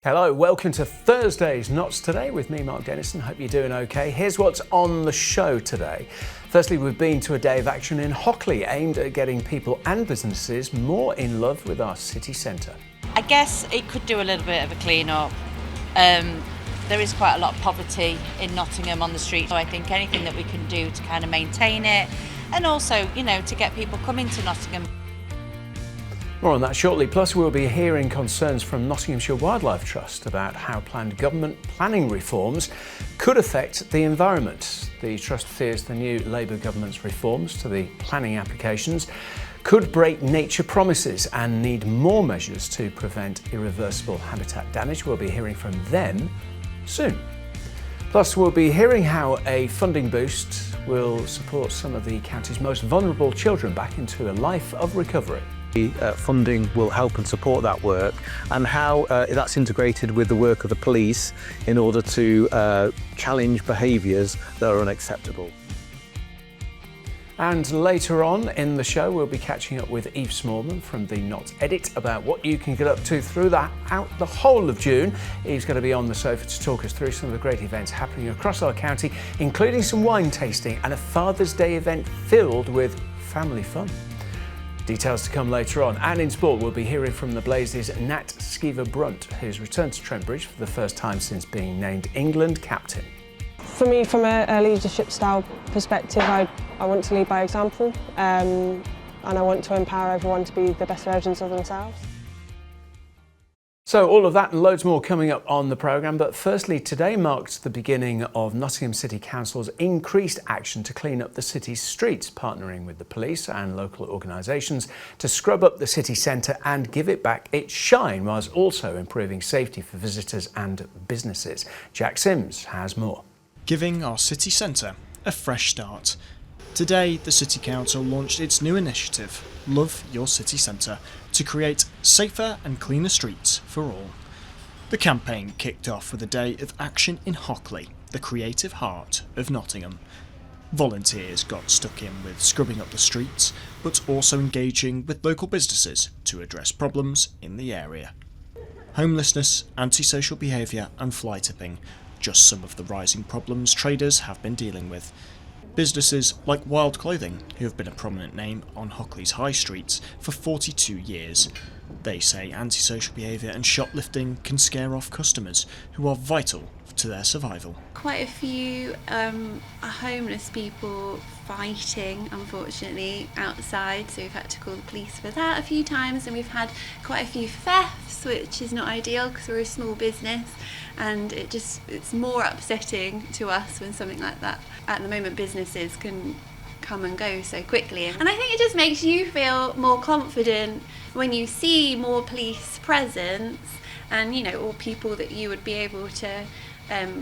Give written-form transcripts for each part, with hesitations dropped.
Hello, welcome to Thursday's Notts Today with me, Mark Dennison. Hope you're doing okay. Here's what's on the show today. Firstly, we've been to a day of action in Hockley aimed at getting people and businesses more in love with our city centre. I guess it could do a little bit of a clean-up. There is quite a lot of poverty in Nottingham on the street, so I think anything that we can do to kind of maintain it and also, to get people coming to Nottingham. More on that shortly, plus we'll be hearing concerns from Nottinghamshire Wildlife Trust about how planned government planning reforms could affect the environment. The Trust fears the new Labour government's reforms to the planning applications could break nature promises and need more measures to prevent irreversible habitat damage. We'll be hearing from them soon. Plus we'll be hearing how a funding boost will support some of the county's most vulnerable children back into a life of recovery. Funding will help and support that work, and how that's integrated with the work of the police in order to challenge behaviours that are unacceptable. And later on in the show, we'll be catching up with Eve Smallman from the Notts Edit about what you can get up to throughout the whole of June. Eve's going to be on the sofa to talk us through some of the great events happening across our county, including some wine tasting and a Father's Day event filled with family fun. Details to come later on. And in sport, we'll be hearing from the Blazes' Nat Skeever-Brunt, who's returned to Trent Bridge for the first time since being named England captain. For me, from a leadership style perspective, I want to lead by example, and I want to empower everyone to be the best versions of themselves. So all of that and loads more coming up on the programme, but firstly today marked the beginning of Nottingham City Council's increased action to clean up the city's streets, partnering with the police and local organisations to scrub up the city centre and give it back its shine, whilst also improving safety for visitors and businesses. Jack Sims has more. Giving our city centre a fresh start. Today, the City Council launched its new initiative, Love Your City Centre, to create safer and cleaner streets for all. The campaign kicked off with a day of action in Hockley, the creative heart of Nottingham. Volunteers got stuck in with scrubbing up the streets, but also engaging with local businesses to address problems in the area. Homelessness, antisocial behaviour and fly tipping, just some of the rising problems traders have been dealing with. Businesses like Wild Clothing, who have been a prominent name on Hockley's high streets for 42 years. They say antisocial behaviour and shoplifting can scare off customers who are vital to their survival. Quite a few homeless people fighting, unfortunately, outside, so we've had to call the police for that a few times, and we've had quite a few thefts, which is not ideal because we're a small business, and it's more upsetting to us when something like that. At the moment, businesses can come and go so quickly, and I think it just makes you feel more confident when you see more police presence and or people that you would be able to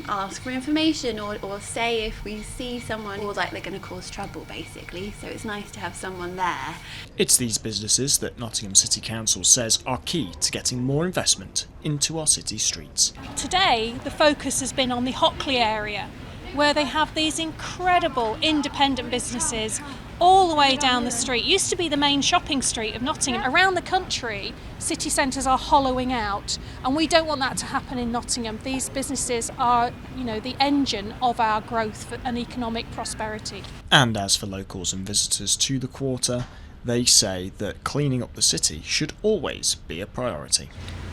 ask for information or say if we see someone or like they're going to cause trouble, basically. So it's nice to have someone there. It's these businesses that Nottingham City Council says are key to getting more investment into our city streets. Today the focus has been on the Hockley area, where they have these incredible independent businesses all the way down the street. It used to be the main shopping street of Nottingham. Around the country, city centres are hollowing out, and we don't want that to happen in Nottingham. These businesses are, the engine of our growth and economic prosperity. And as for locals and visitors to the quarter, they say that cleaning up the city should always be a priority.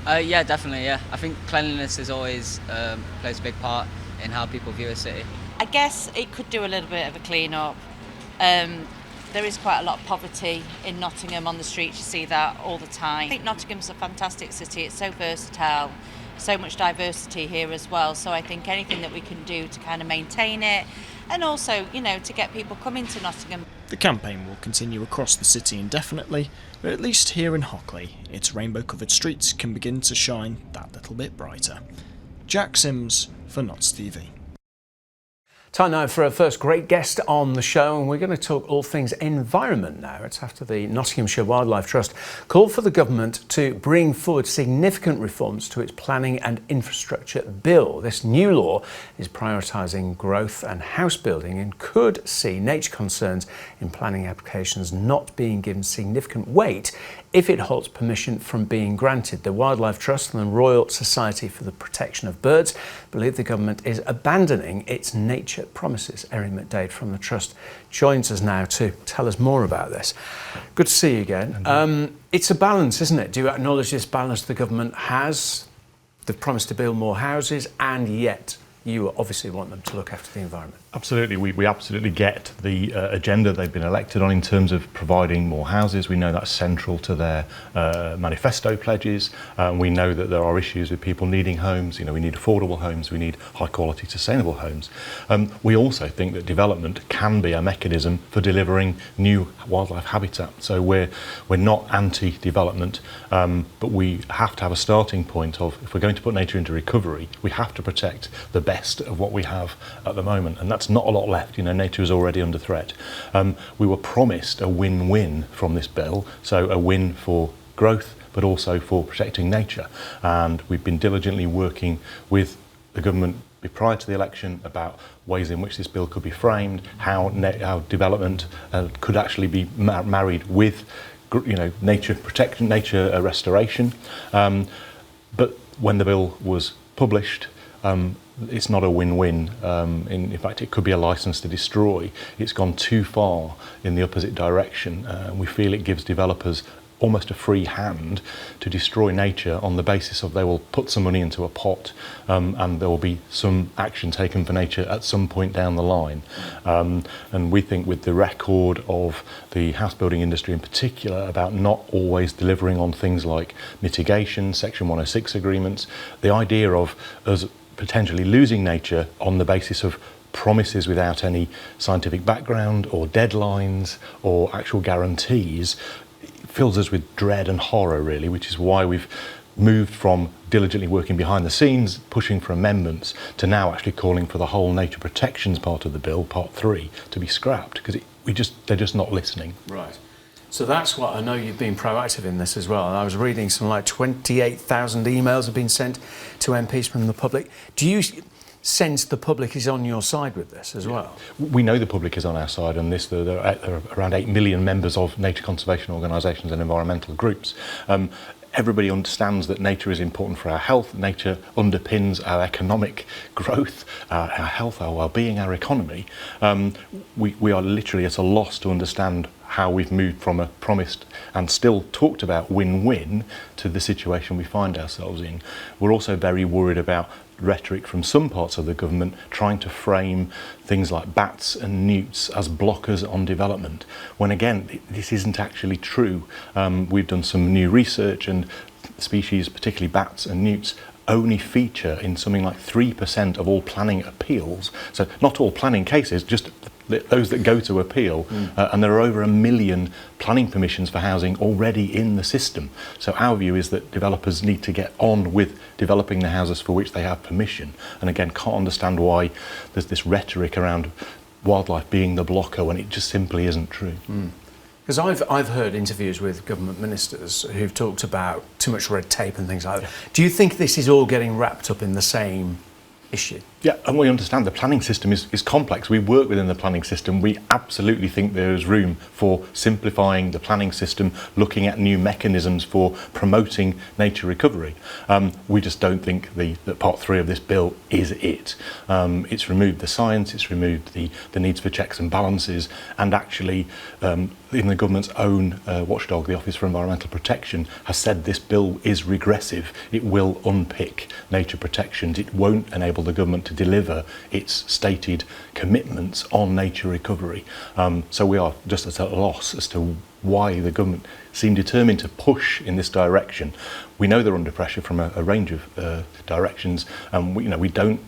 Yeah, definitely, yeah. I think cleanliness is always plays a big part in how people view a city. I guess it could do a little bit of a clean-up. There is quite a lot of poverty in Nottingham on the streets, you see that all the time. I think Nottingham's a fantastic city, it's so versatile, so much diversity here as well, so I think anything that we can do to kind of maintain it and also, to get people coming to Nottingham. The campaign will continue across the city indefinitely, but at least here in Hockley, its rainbow-covered streets can begin to shine that little bit brighter. Jack Sims for Notts TV. Time now for our first great guest on the show, and we're going to talk all things environment now. It's after the Nottinghamshire Wildlife Trust called for the government to bring forward significant reforms to its planning and infrastructure bill. This new law is prioritising growth and house building and could see nature concerns in planning applications not being given significant weight if it halts permission from being granted. The Wildlife Trust and the Royal Society for the Protection of Birds believe the government is abandoning its nature promises. Erin McDade from the Trust joins us now to tell us more about this. Good to see you again. It's a balance, isn't it? Do you acknowledge this balance the government has? They've promised to build more houses, and yet you obviously want them to look after the environment. Absolutely, we absolutely get the agenda they've been elected on in terms of providing more houses. We know that's central to their manifesto pledges. We know that there are issues with people needing homes. You know, we need affordable homes, we need high quality sustainable homes. We also think that development can be a mechanism for delivering new wildlife habitat. So we're not anti-development, but we have to have a starting point of, if we're going to put nature into recovery, we have to protect the best of what we have at the moment, and that's not a lot left. You know, nature is already under threat. We were promised a win-win from this bill, so a win for growth but also for protecting nature, and we've been diligently working with the government prior to the election about ways in which this bill could be framed, how development could actually be married with, you know, nature protection, nature restoration. But when the bill was published, it's not a win-win. In fact, it could be a license to destroy. It's gone too far in the opposite direction. We feel it gives developers almost a free hand to destroy nature on the basis of they will put some money into a pot, and there will be some action taken for nature at some point down the line. And we think with the record of the house building industry in particular about not always delivering on things like mitigation, Section 106 agreements, the idea of us potentially losing nature on the basis of promises without any scientific background or deadlines or actual guarantees fills us with dread and horror, really, which is why we've moved from diligently working behind the scenes, pushing for amendments, to now actually calling for the whole nature protections part of the bill, part 3, to be scrapped, because they're just not listening. Right. So that's what I know you've been proactive in this as well. I was reading some like 28,000 emails have been sent to MPs from the public. Do you sense the public is on your side with this as well? We know the public is on our side on this. There are around 8 million members of nature conservation organisations and environmental groups. Everybody understands that nature is important for our health. Nature underpins our economic growth, our health, our well-being, our economy. We are literally at a loss to understand how we've moved from a promised and still talked about win-win to the situation we find ourselves in. We're also very worried about rhetoric from some parts of the government trying to frame things like bats and newts as blockers on development, when again this isn't actually true. We've done some new research, and species, particularly bats and newts, only feature in something like 3% of all planning appeals. So not all planning cases, just those that go to appeal, and there are over 1 million planning permissions for housing already in the system. So our view is that developers need to get on with developing the houses for which they have permission, and again can't understand why there's this rhetoric around wildlife being the blocker when it just simply isn't true. Because I've heard interviews with government ministers who've talked about too much red tape and things like that. Do you think this is all getting wrapped up in the same issue? Yeah, and we understand the planning system is complex. We work within the planning system. We absolutely think there is room for simplifying the planning system, looking at new mechanisms for promoting nature recovery. We just don't think that part 3 of this bill is it. It's removed the science, it's removed the needs for checks and balances, and actually in the government's own watchdog, the Office for Environmental Protection, has said this bill is regressive. It will unpick nature protections. It won't enable the government to deliver its stated commitments on nature recovery. So we are just at a loss as to why the government seem determined to push in this direction. We know they're under pressure from a range of directions, and we don't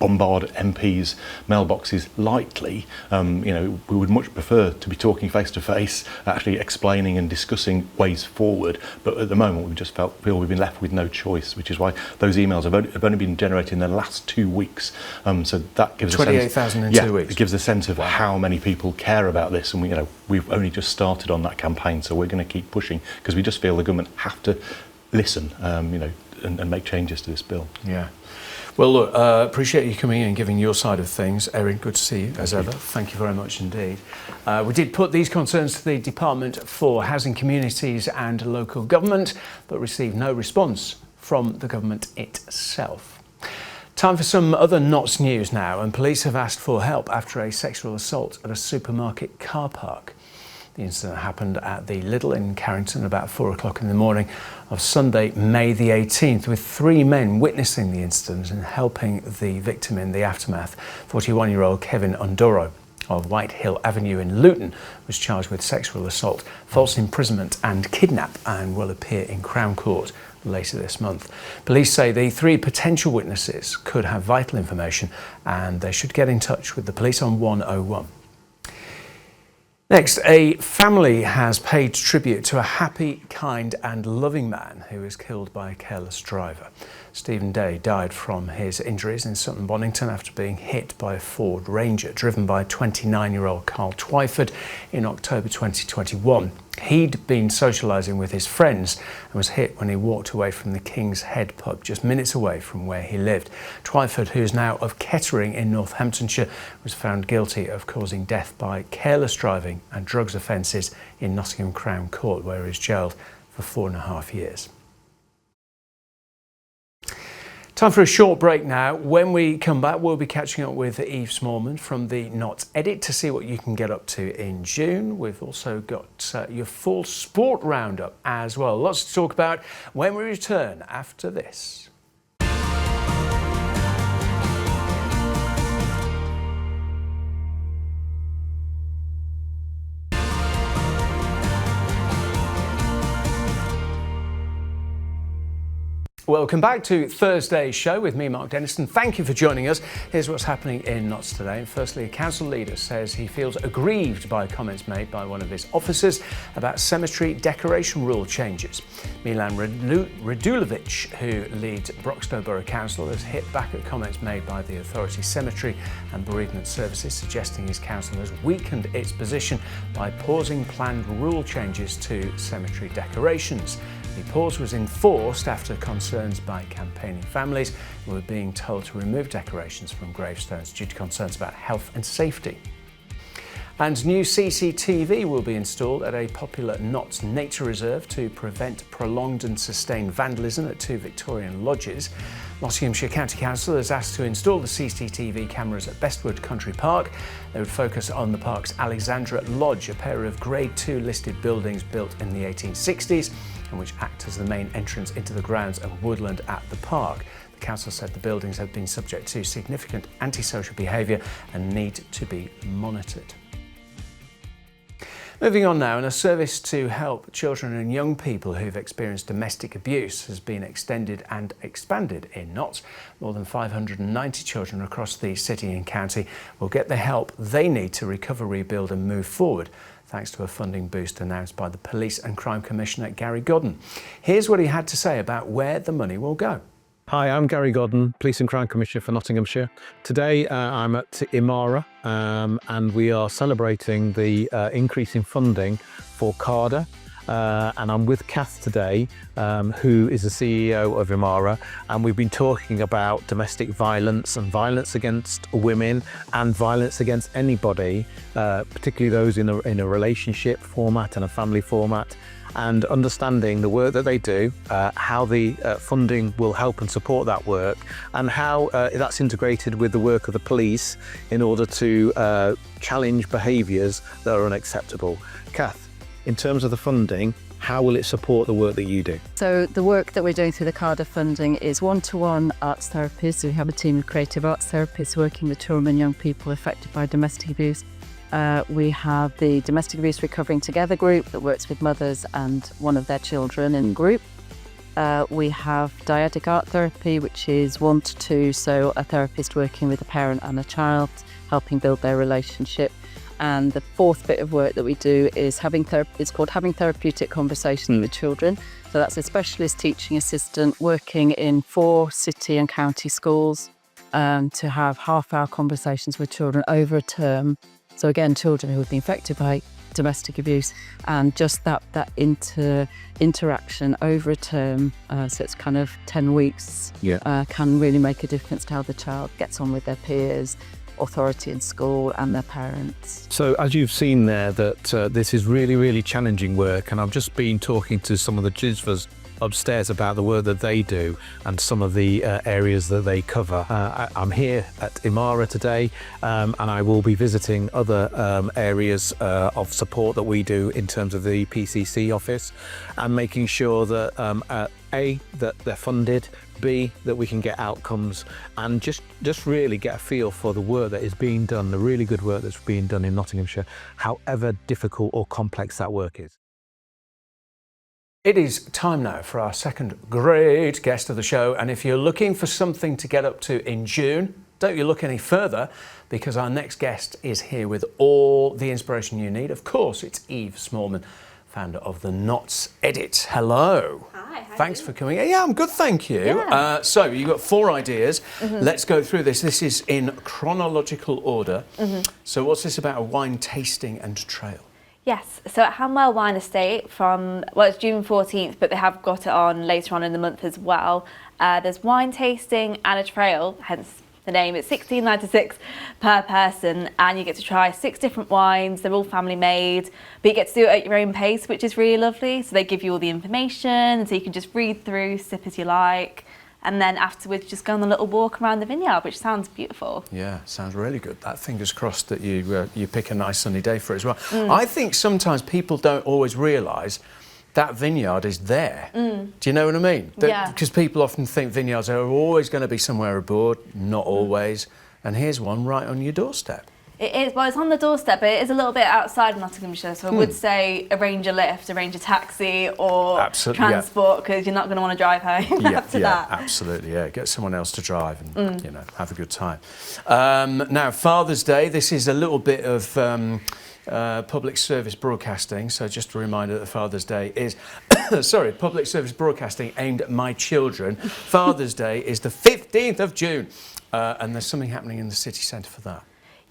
bombard MPs' mailboxes lightly. We would much prefer to be talking face to face, actually explaining and discussing ways forward. But at the moment, we just feel we've been left with no choice, which is why those emails have only been generated in the last 2 weeks. So that gives 28,000 in 2 weeks. It gives a sense of how many people care about this, and we've only just started on that campaign. So we're going to keep pushing because we just feel the government have to listen, and make changes to this bill. Yeah. Well, look, appreciate you coming in and giving your side of things. Erin, good to see you as ever. Thank you very much indeed. We did put these concerns to the Department for Housing, Communities and Local Government, but received no response from the government itself. Time for some other Notts news now, and police have asked for help after a sexual assault at a supermarket car park. The incident happened at the Lidl in Carrington about 4 o'clock in the morning of Sunday, May the 18th, with 3 men witnessing the incident and helping the victim in the aftermath. 41-year-old Kevin Undoro of Whitehill Avenue in Luton was charged with sexual assault, false imprisonment and kidnap, and will appear in Crown Court later this month. Police say the 3 potential witnesses could have vital information and they should get in touch with the police on 101. Next, a family has paid tribute to a happy, kind and loving man who was killed by a careless driver. Stephen Day died from his injuries in Sutton Bonington after being hit by a Ford Ranger driven by 29-year-old Carl Twyford in October 2021. He'd been socialising with his friends and was hit when he walked away from the King's Head pub just minutes away from where he lived. Twyford, who is now of Kettering in Northamptonshire, was found guilty of causing death by careless driving and drugs offences in Nottingham Crown Court, where he was jailed for 4.5 years. Time for a short break now. When we come back, we'll be catching up with Eve Smallman from the Notts Edit to see what you can get up to in June. We've also got your full sport roundup as well. Lots to talk about when we return after this. Welcome back to Thursday's show with me, Mark Denniston. Thank you for joining us. Here's what's happening in Notts today. Firstly, a council leader says he feels aggrieved by comments made by one of his officers about cemetery decoration rule changes. Milan Radulovic, who leads Broxtowe Borough Council, has hit back at comments made by the authority's cemetery and bereavement services, suggesting his council has weakened its position by pausing planned rule changes to cemetery decorations. The pause was enforced after concerns by campaigning families who were being told to remove decorations from gravestones due to concerns about health and safety. And new CCTV will be installed at a popular Notts nature reserve to prevent prolonged and sustained vandalism at 2 Victorian lodges. Nottinghamshire County Council has asked to install the CCTV cameras at Bestwood Country Park. They would focus on the park's Alexandra Lodge, a pair of Grade 2 listed buildings built in the 1860s and which act as the main entrance into the grounds and woodland at the park. The council said the buildings have been subject to significant antisocial behaviour and need to be monitored. Moving on now, and a service to help children and young people who've experienced domestic abuse has been extended and expanded in Notts. More than 590 children across the city and county will get the help they need to recover, rebuild and move forward, thanks to a funding boost announced by the Police and Crime Commissioner Gary Godden. Here's what he had to say about where the money will go. Hi, I'm Gary Godden, Police and Crime Commissioner for Nottinghamshire. Today I'm at Imara and we are celebrating the increase in funding for CARDA. And I'm with Kath today, who is the CEO of Imara, and we've been talking about domestic violence and violence against women and violence against anybody, particularly those in a relationship format and a family format, and understanding the work that they do, how the funding will help and support that work, and how that's integrated with the work of the police in order to challenge behaviours that are unacceptable. Kath, in terms of the funding, how will it support the work that you do? So the work that we're doing through the CARDA funding is one-to-one arts therapists. We have a team of creative arts therapists working with children and young people affected by domestic abuse. We have the Domestic Abuse Recovering Together group that works with mothers and one of their children in group. We have dyadic art therapy, which is 1 to 2, so a therapist working with a parent and a child, helping build their relationship. And the fourth bit of work that we do is it's called having therapeutic conversations with children. So that's a specialist teaching assistant working in 4 city and county schools to have half-hour conversations with children over a term. So again, children who have been affected by domestic abuse, and just that interaction over a term, so it's kind of 10 weeks, can really make a difference to how the child gets on with their peers, authority in school and their parents. So as you've seen there, that this is really, really challenging work, and I've just been talking to some of the JISVAs upstairs about the work that they do and some of the areas that they cover. I'm here at Imara today, and I will be visiting other areas of support that we do in terms of the PCC office, and making sure that A, that they're funded, B, that we can get outcomes, and just really get a feel for the work that is being done, the really good work that's being done in Nottinghamshire, however difficult or complex that work is. It is time now for our second great guest of the show, and if you're looking for something to get up to in June, don't you look any further, because our next guest is here with all the inspiration you need. Of course, it's Eve Smallman, founder of the Knots Edit. Hello. Hi. Thanks for coming. Yeah, I'm good, thank you. Yeah. So you've got 4 ideas. Let's go through this. This is in chronological order. So what's this about? A wine tasting and trail? Yes, so at Hanwell Wine Estate it's June 14th, but they have got it on later on in the month as well. There's wine tasting and a trail, hence the name. It's $16.96 per person, and you get to try 6 different wines. They're all family made, but you get to do it at your own pace, which is really lovely. So they give you all the information, so you can just read through, sip as you like. And then afterwards, just go on a little walk around the vineyard, which sounds beautiful. Yeah, sounds really good. That fingers crossed that you pick a nice sunny day for it as well. I think sometimes people don't always realise that vineyard is there. Do you know what I mean? Yeah. Because people often think vineyards are always going to be somewhere abroad. Not always. And here's one right on your doorstep. It is, well, it's on the doorstep, but it is a little bit outside of Nottinghamshire, so I would say arrange a lift, arrange a taxi or transport, because you're not going to want to drive home after that. Absolutely, yeah. Get someone else to drive and, have a good time. Now, Father's Day, this is a little bit of public service broadcasting, so just a reminder that Father's Day is, public service broadcasting aimed at my children. Father's Day is the 15th of June, and there's something happening in the city centre for that.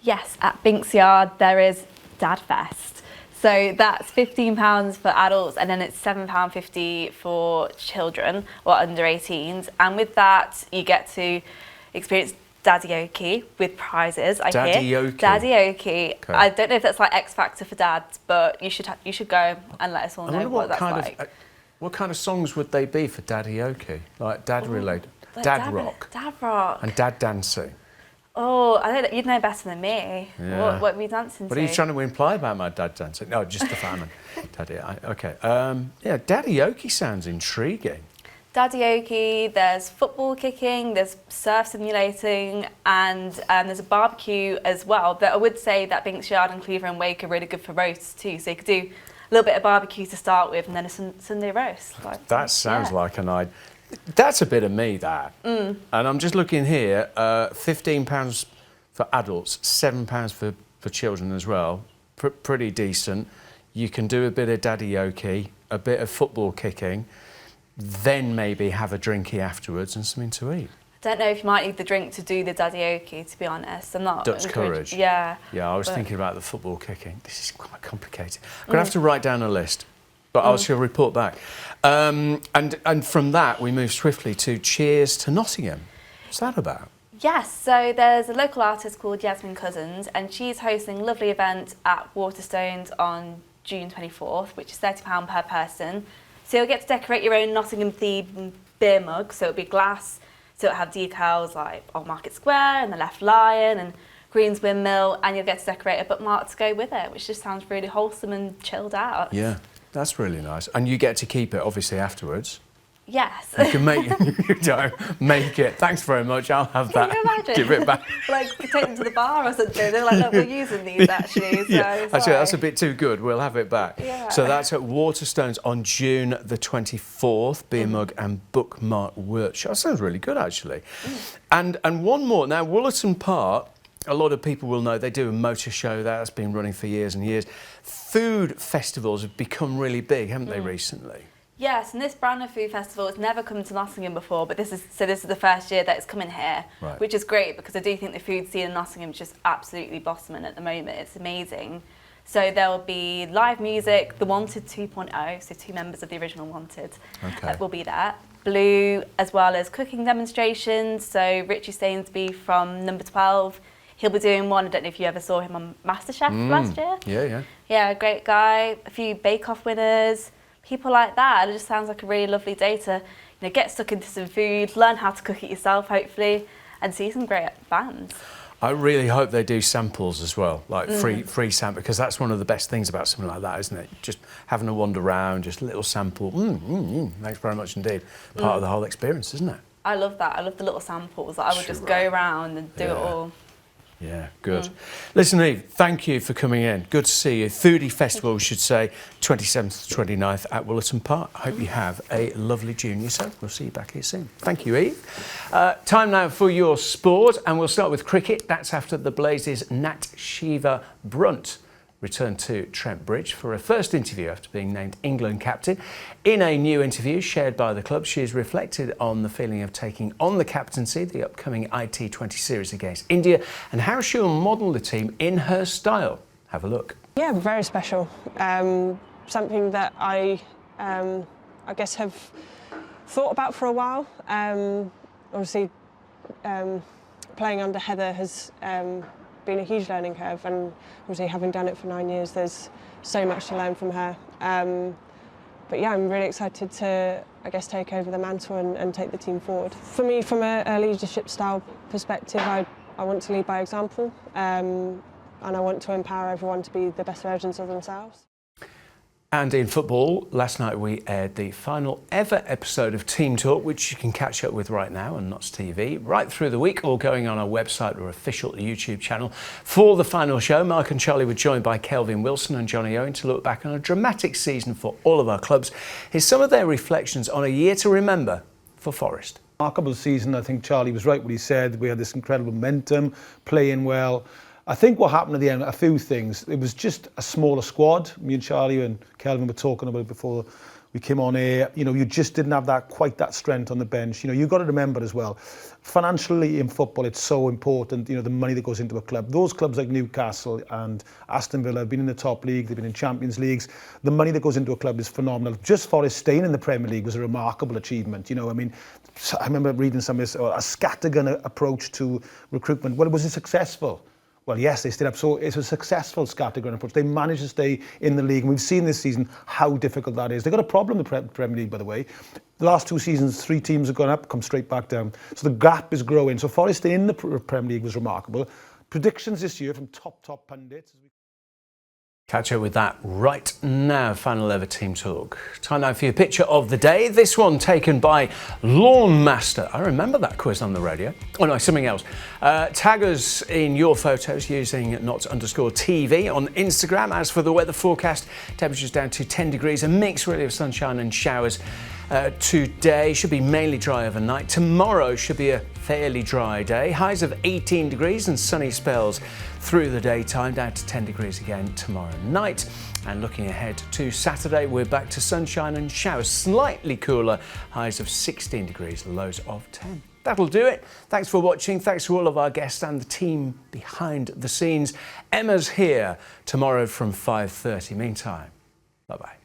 Yes, at Binks Yard there is Dad Fest. So that's £15 for adults, and then it's £7.50 for children or under 18s. And with that, you get to experience Daddy-oki with prizes. Daddy-oki. Daddy-oki. Okay. I don't know if that's like X Factor for dads, but you should go and let us all know what that's like. What kind of songs would they be for Daddy-oki? Like dad-related? Dad rock. Dad rock. And dad dancing. Oh, I don't know, you'd know better than me. Yeah. What are we dancing to? What are you trying to imply about my dad dancing? No, just the family. Daddy, okay. Daddy-oki sounds intriguing. Daddy-oki, there's football kicking, there's surf simulating, and there's a barbecue as well. But I would say that Binks Yard and Cleaver and Wake are really good for roasts too. So you could do a little bit of barbecue to start with, and then a Sunday roast. That sounds like an idea. That's a bit of me, that. And I'm just looking here, £15 for adults, £7 for children as well. Pretty decent. You can do a bit of daddy-oki, a bit of football kicking, then maybe have a drinky afterwards and something to eat. I don't know if you might need the drink to do the daddy-oki, to be honest. I'm not... Dutch courage. Yeah. Yeah, I was thinking about the football kicking. This is quite complicated. I'm going to have to write down a list. But I shall report back. And from that, we move swiftly to Cheers to Nottingham. What's that about? Yes, so there's a local artist called Yasmin Cousins, and she's hosting a lovely event at Waterstones on June 24th, which is £30 per person. So you'll get to decorate your own Nottingham-themed beer mug. So it'll be glass, so it'll have decals like Old Market Square and the Left Lion and Green's Windmill, and you'll get to decorate a bookmark to go with it, which just sounds really wholesome and chilled out. Yeah. That's really nice. And you get to keep it, obviously, afterwards. Yes. You can make you don't make it. Thanks very much. I'll have that. Can you imagine? Give it back. Like take them to the bar or something. They're like, look, we're using these actually. So Actually, that's a bit too good. We'll have it back. Yeah. So that's at Waterstones on June the 24th. Beer mug and bookmark workshop. That sounds really good, actually. And one more. Now, Woollerton Park. A lot of people will know they do a motor show that's been running for years and years. Food festivals have become really big, haven't they, recently? Yes, and this Brandon Food Festival has never come to Nottingham before, but this is the first year that it's coming here, Right. which is great because I do think the food scene in Nottingham is just absolutely blossoming at the moment. It's amazing. So there will be live music, The Wanted 2.0, so 2 members of the original Wanted will be there. Blue, as well as cooking demonstrations. So Richie Stainsby from Number 12, he'll be doing one. I don't know if you ever saw him on MasterChef last year. Yeah. Yeah, great guy. A few bake-off winners. People like that. It just sounds like a really lovely day to, get stuck into some food, learn how to cook it yourself, hopefully, and see some great bands. I really hope they do samples as well, like free sample, because that's one of the best things about something like that, isn't it? Just having a wander around, just a little sample. Thanks very much indeed. Part of the whole experience, isn't it? I love that. I love the little samples. I would just go around and do it all. Yeah, good. Listen, Eve, thank you for coming in. Good to see you. Foodie Festival, we should say, 27th to 29th at Woollerton Park. I hope you have a lovely June yourself. We'll see you back here soon. Thank you, Eve. Time now for your sport, and we'll start with cricket. That's after the Blazes' Nat Shiva Brunt returned to Trent Bridge for her first interview after being named England captain. In a new interview shared by the club, she has reflected on the feeling of taking on the captaincy, the upcoming IT20 series against India, and how she will model the team in her style. Have a look. Yeah, very special. Something that I guess have thought about for a while. Obviously, playing under Heather has been a huge learning curve, and obviously having done it for 9 years, there's so much to learn from her. But yeah, I'm really excited to, I guess, take over the mantle and take the team forward. For me, from a leadership style perspective, I want to lead by example, and I want to empower everyone to be the best versions of themselves. And in football, last night we aired the final ever episode of Team Talk, which you can catch up with right now on Notts TV, right through the week, or going on our website or official YouTube channel. For the final show, Mark and Charlie were joined by Kelvin Wilson and Johnny Owen to look back on a dramatic season for all of our clubs. Here's some of their reflections on a year to remember for Forest. Remarkable season. I think Charlie was right what he said. We had this incredible momentum, playing well. I think what happened at the end, a few things. It was just a smaller squad. Me and Charlie and Kelvin were talking about it before we came on air. You just didn't have quite that strength on the bench. You've got to remember as well, financially in football, it's so important, the money that goes into a club. Those clubs like Newcastle and Aston Villa have been in the top league, they've been in Champions Leagues. The money that goes into a club is phenomenal. Just Forest staying in the Premier League was a remarkable achievement. I remember reading some of this, a scattergun approach to recruitment. Well, was it successful? Well, yes, they stayed up. So it's a successful scattergun approach. They managed to stay in the league. And we've seen this season how difficult that is. They've got a problem in the Premier League, by the way. The last 2 seasons, 3 teams have gone up, come straight back down. So the gap is growing. So Forest staying in the Premier League was remarkable. Predictions this year from top pundits. Catch up with that right now. Final ever Team Talk. Time now for your picture of the day. This one taken by Lawn Master. I remember that quiz on the radio. Oh no, something else. Tag us in your photos using @Notts_TV on Instagram. As for the weather forecast, temperatures down to 10 degrees, a mix really of sunshine and showers. Today should be mainly dry overnight. Tomorrow should be a fairly dry day. Highs of 18 degrees and sunny spells through the daytime, down to 10 degrees again tomorrow night. And looking ahead to Saturday, we're back to sunshine and showers, slightly cooler, highs of 16 degrees, lows of 10. That'll do it. Thanks for watching. Thanks to all of our guests and the team behind the scenes. Emma's here tomorrow from 5:30. Meantime, bye-bye.